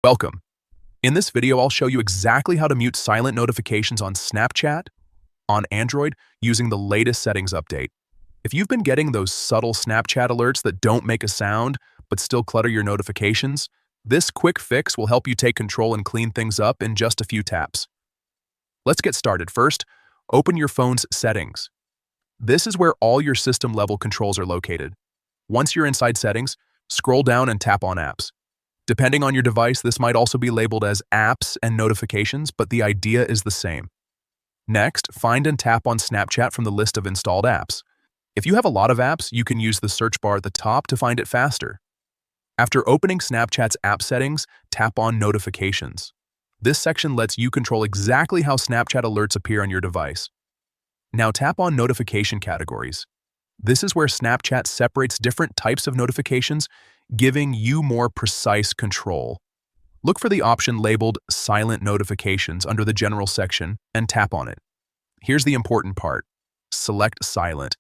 Welcome. In this video, I'll show you exactly how to mute silent notifications on Snapchat on Android using the latest settings update. If you've been getting those subtle Snapchat alerts that don't make a sound but still clutter your notifications, this quick fix will help you take control and clean things up in just a few taps. Let's get started. First, open your phone's settings. This is where all your system-level controls are located. Once you're inside settings, scroll down and tap on apps. Depending on your device, this might also be labeled as apps and notifications, but the idea is the same. Next, find and tap on Snapchat from the list of installed apps. If you have a lot of apps, you can use the search bar at the top to find it faster. After opening Snapchat's app settings, tap on Notifications. This section lets you control exactly how Snapchat alerts appear on your device. Now tap on Notification Categories. This is where Snapchat separates different types of notifications, giving you more precise control. Look for the option labeled Silent Notifications under the General section and tap on it. Here's the important part. Select Silent.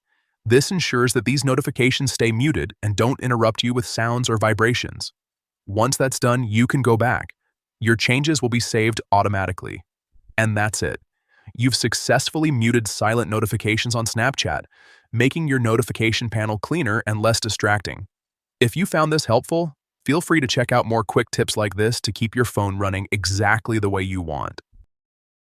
This ensures that these notifications stay muted and don't interrupt you with sounds or vibrations. Once that's done, you can go back. Your changes will be saved automatically. And that's it. You've successfully muted silent notifications on Snapchat, making your notification panel cleaner and less distracting. If you found this helpful, feel free to check out more quick tips like this to keep your phone running exactly the way you want.